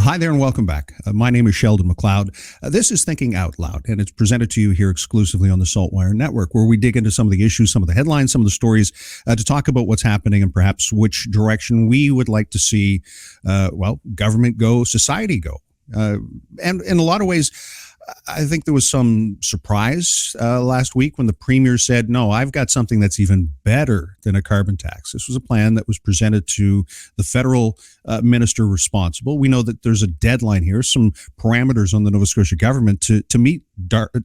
Hi there and welcome back. My name is Sheldon McLeod. This is Thinking Out Loud, and it's presented to you here exclusively on the Saltwire Network, where we dig into some of the issues, some of the headlines, some of the stories to talk about what's happening and perhaps which direction we would like to see, government go, society go. And in a lot of ways, I think there was some surprise last week when the premier said, no, I've got something that's even better than a carbon tax. This was a plan that was presented to the federal minister responsible. We know that there's a deadline here, some parameters on the Nova Scotia government to meet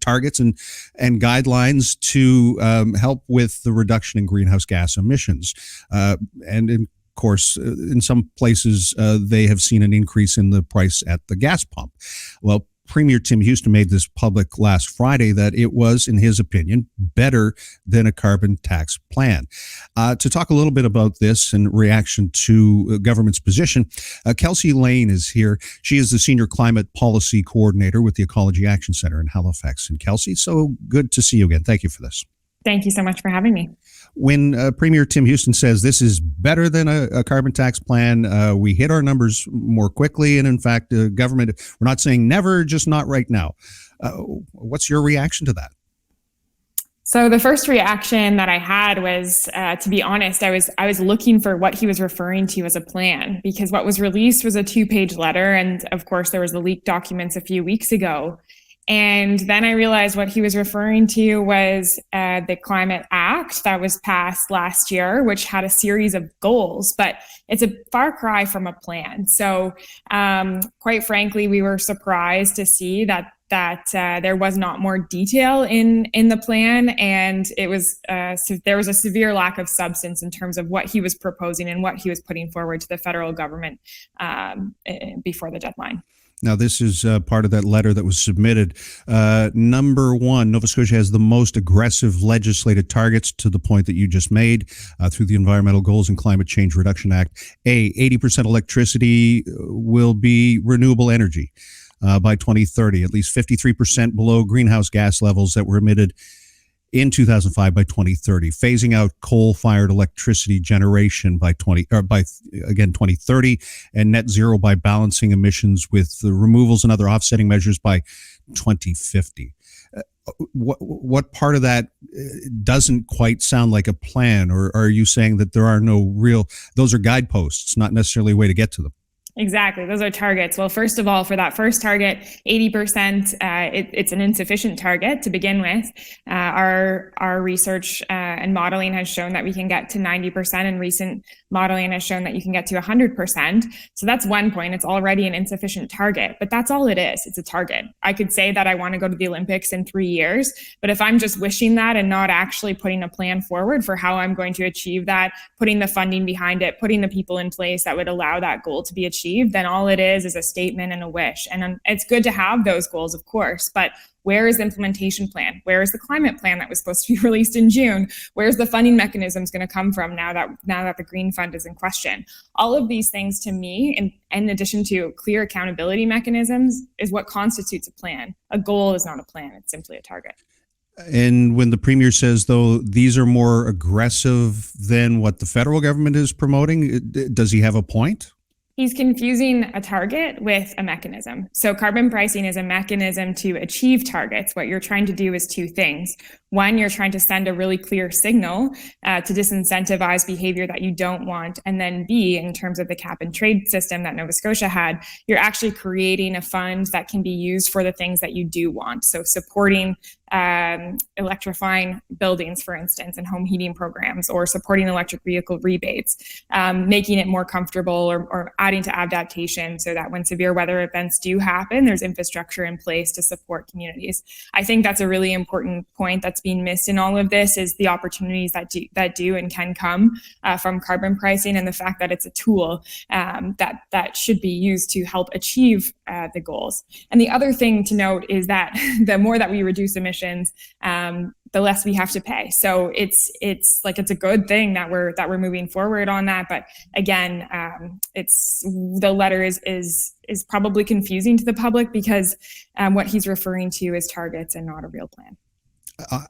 targets and guidelines to help with the reduction in greenhouse gas emissions. And in course, in some places, they have seen an increase in the price at the gas pump. Well, Premier Tim Houston made this public last Friday that it was, in his opinion, better than a carbon tax plan. To talk a little bit about this in reaction to government's position, Kelsey Lane is here. She is the Senior Climate Policy Coordinator with the Ecology Action Centre in Halifax. And Kelsey, so good to see you again. Thank you for this. Thank you so much for having me. When Premier Tim Houston says this is better than a carbon tax plan, we hit our numbers more quickly. And in fact, government, we're not saying never, just not right now. What's your reaction to that? So the first reaction that I had was, to be honest, I was looking for what he was referring to as a plan, because what was released was a 2-page letter. And of course, there was the leaked documents a few weeks ago. And then I realized what he was referring to was the Climate Act that was passed last year, which had a series of goals, but it's a far cry from a plan. So quite frankly, we were surprised to see that there was not more detail in the plan, and it was there was a severe lack of substance in terms of what he was proposing and what he was putting forward to the federal government before the deadline. Now, this is part of that letter that was submitted. Number one, Nova Scotia has the most aggressive legislated targets to the point that you just made through the Environmental Goals and Climate Change Reduction Act. 80% electricity will be renewable energy by 2030, at least 53% below greenhouse gas levels that were emitted in 2005 by 2030, phasing out coal-fired electricity generation by 2030, and net zero by balancing emissions with the removals and other offsetting measures by 2050. What part of that doesn't quite sound like a plan, or are you saying that there are no real, those are guideposts, not necessarily a way to get to them? Exactly. Those are targets. Well, first of all, for that first target, 80%, it's an insufficient target to begin with. Our research and modeling has shown that we can get to 90%, and recent modeling has shown that you can get to 100%. So that's one point. It's already an insufficient target, but that's all it is. It's a target. I could say that I want to go to the Olympics in 3 years, but if I'm just wishing that and not actually putting a plan forward for how I'm going to achieve that, putting the funding behind it, putting the people in place that would allow that goal to be achieved, then all it is a statement and a wish. And it's good to have those goals, of course, but where is the implementation plan? Where is the climate plan that was supposed to be released in June? Where's the funding mechanisms going to come from now that the Green Fund is in question? All of these things, to me, in addition to clear accountability mechanisms, is what constitutes a plan. A goal is not a plan, it's simply a target. And when the premier says, though, these are more aggressive than what the federal government is promoting, does he have a point? He's confusing a target with a mechanism. So carbon pricing is a mechanism to achieve targets. What you're trying to do is two things. One, you're trying to send a really clear signal to disincentivize behavior that you don't want. And then B, in terms of the cap and trade system that Nova Scotia had, you're actually creating a fund that can be used for the things that you do want. So supporting electrifying buildings, for instance, and home heating programs, or supporting electric vehicle rebates, making it more comfortable or adding to adaptation so that when severe weather events do happen, there's infrastructure in place to support communities. I think that's a really important point that's being missed in all of this, is the opportunities that do and can come from carbon pricing, and the fact that it's a tool that should be used to help achieve the goals. And the other thing to note is that the more that we reduce emissions, the less we have to pay. So it's a good thing that we're moving forward on that. But again, the letter is probably confusing to the public, because what he's referring to is targets and not a real plan.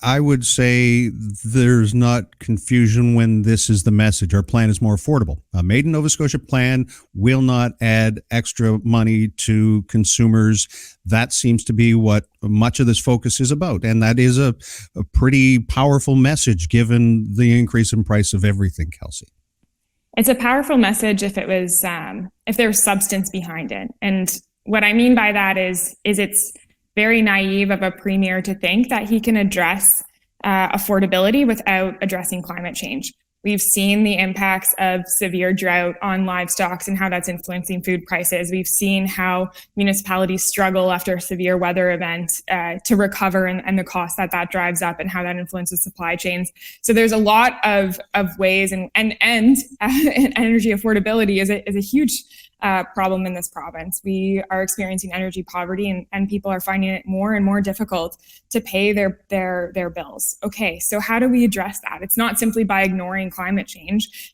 I would say there's not confusion when this is the message. Our plan is more affordable. A Made in Nova Scotia plan will not add extra money to consumers. That seems to be what much of this focus is about. And that is a pretty powerful message given the increase in price of everything, Kelsey. It's a powerful message if it was, if there's substance behind it. And what I mean by that is it's very naive of a premier to think that he can address affordability without addressing climate change. We've seen the impacts of severe drought on livestock and how that's influencing food prices. We've seen how municipalities struggle after a severe weather event to recover and the cost that drives up and how that influences supply chains. So there's a lot of ways and energy affordability is a huge problem in this province. We are experiencing energy poverty and people are finding it more and more difficult to pay their bills. Okay, so how do we address that? It's not simply by ignoring climate change.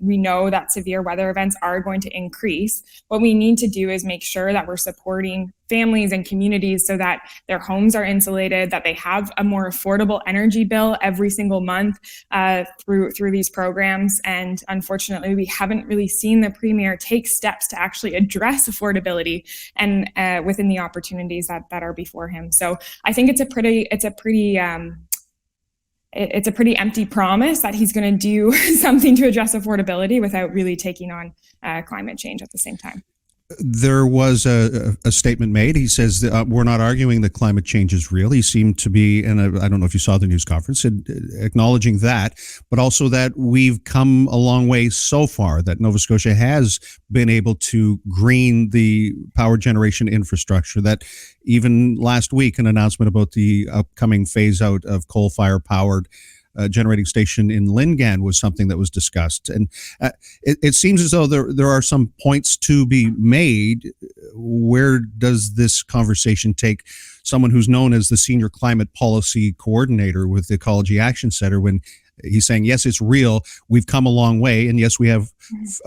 We know that severe weather events are going to increase. What we need to do is make sure that we're supporting families and communities so that their homes are insulated, that they have a more affordable energy bill every single month through these programs. And unfortunately, we haven't really seen the premier take steps to actually address affordability and within the opportunities that are before him. So I think it's a pretty empty promise that he's going to do something to address affordability without really taking on climate change at the same time. There was a statement made. He says that, we're not arguing that climate change is real. He seemed to be, and I don't know if you saw the news conference, acknowledging that, but also that we've come a long way so far, that Nova Scotia has been able to green the power generation infrastructure, that even last week, an announcement about the upcoming phase out of coal-fire powered generating station in Lingan was something that was discussed. And it seems as though there are some points to be made. Where does this conversation take someone who's known as the Senior Climate Policy Coordinator with the Ecology Action Centre when he's saying, yes, it's real, we've come a long way, and yes, we have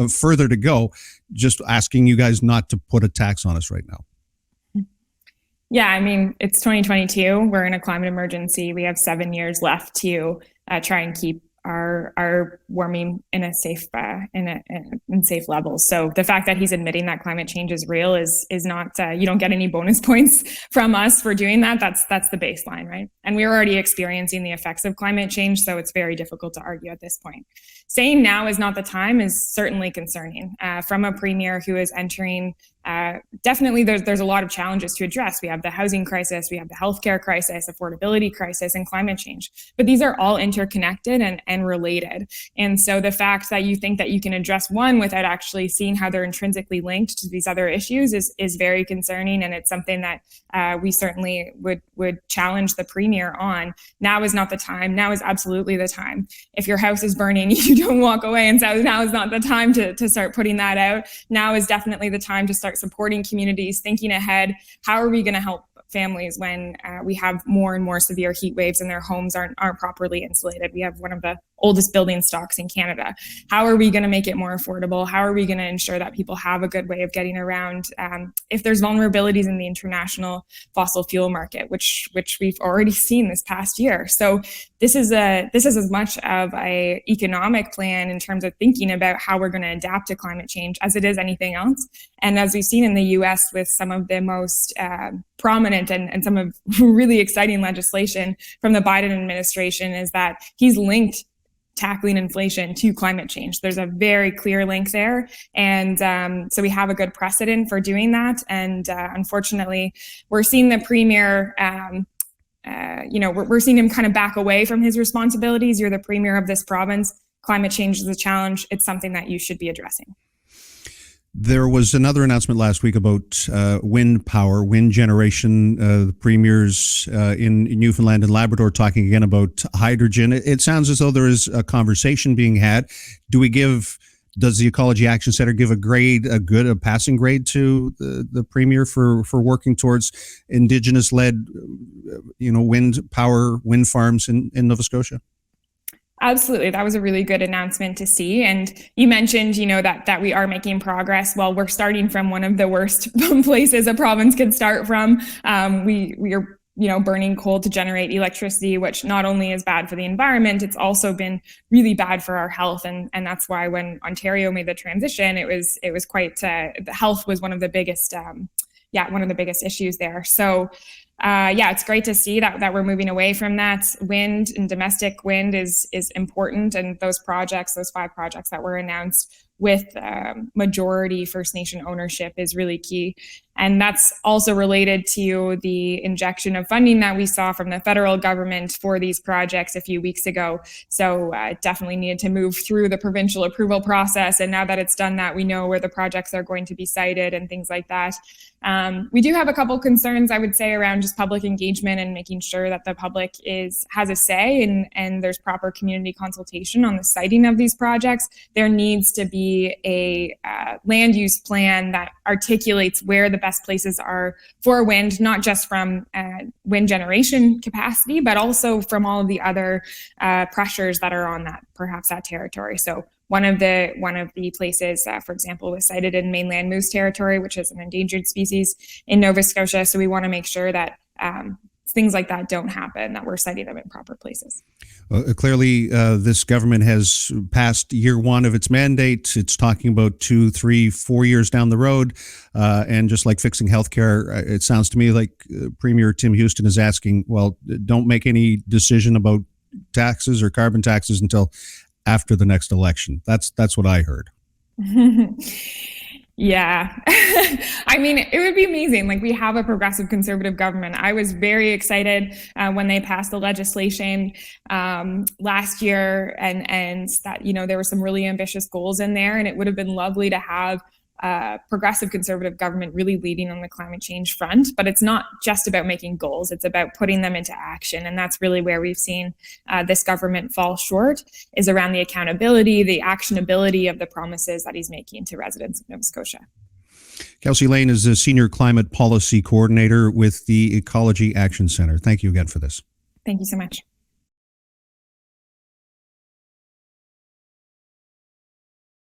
further to go, just asking you guys not to put a tax on us right now? Yeah, I mean, it's 2022. We're in a climate emergency. We have 7 years left to try and keep our warming in a safe in safe levels. So the fact that he's admitting that climate change is real is not you don't get any bonus points from us for doing that. That's the baseline, right? And we're already experiencing the effects of climate change, so it's very difficult to argue at this point. Saying now is not the time is certainly concerning from a premier who is entering. Definitely, there's a lot of challenges to address. We have the housing crisis, we have the healthcare crisis, affordability crisis, and climate change. But these are all interconnected and related. And so the fact that you think that you can address one without actually seeing how they're intrinsically linked to these other issues is very concerning. And it's something that we certainly would challenge the premier on. Now is not the time. Now is absolutely the time. If your house is burning, you don't walk away and say, now is not the time to start putting that out. Now is definitely the time to start supporting communities, thinking ahead. How are we going to help families when we have more and more severe heat waves and their homes aren't properly insulated? We have one of the oldest building stocks in Canada. How are we going to make it more affordable? How are we going to ensure that people have a good way of getting around if there's vulnerabilities in the international fossil fuel market, which we've already seen this past year? So this is as much of a economic plan in terms of thinking about how we're going to adapt to climate change as it is anything else. And as we've seen in the US with some of the most prominent and some of really exciting legislation from the Biden administration, is that he's linked tackling inflation to climate change. There's a very clear link there. And so we have a good precedent for doing that. And unfortunately, we're seeing the premier, we're seeing him kind of back away from his responsibilities. You're the premier of this province. Climate change is a challenge. It's something that you should be addressing. There was another announcement last week about wind power, wind generation. The premiers in Newfoundland and Labrador talking again about hydrogen. It sounds as though there is a conversation being had. Does the Ecology Action Centre give a passing grade to the premier for working towards Indigenous-led, wind farms in Nova Scotia? Absolutely. That was a really good announcement to see. And you mentioned, that we are making progress. Well, we're starting from one of the worst places a province could start from. We burning coal to generate electricity, which not only is bad for the environment, it's also been really bad for our health. And that's why when Ontario made the transition, it was quite, the health was one of the biggest, one of the biggest issues there. So it's great to see that we're moving away from that. Wind and domestic wind is important. And those 5 projects that were announced with majority First Nation ownership is really key. And that's also related to the injection of funding that we saw from the federal government for these projects a few weeks ago. So definitely needed to move through the provincial approval process. And now that it's done that, we know where the projects are going to be sited and things like that. We do have a couple concerns, I would say, around just public engagement and making sure that the public has a say and there's proper community consultation on the siting of these projects. There needs to be a land use plan that articulates where the best places are for wind, not just from wind generation capacity, but also from all of the other pressures that are on that territory. So one of the places, for example, was cited in mainland moose territory, which is an endangered species in Nova Scotia. So we want to make sure that things like that don't happen, that we're citing them in proper places. Clearly, this government has passed year 1 of its mandate. It's talking about 2, 3, 4 years down the road. And just like fixing healthcare, it sounds to me like Premier Tim Houston is asking, well, don't make any decision about taxes or carbon taxes until after the next election. That's what I heard. Yeah. I mean, it would be amazing. Like, we have a progressive conservative government. I was very excited when they passed the legislation last year and that, there were some really ambitious goals in there. And it would have been lovely to have progressive conservative government really leading on the climate change front. But it's not just about making goals. It's about putting them into action. And that's really where we've seen this government fall short, is around the accountability, the actionability of the promises that he's making to residents of Nova Scotia. Kelsey Lane is the Senior Climate Policy Coordinator with the Ecology Action Centre. Thank you again for this. Thank you so much.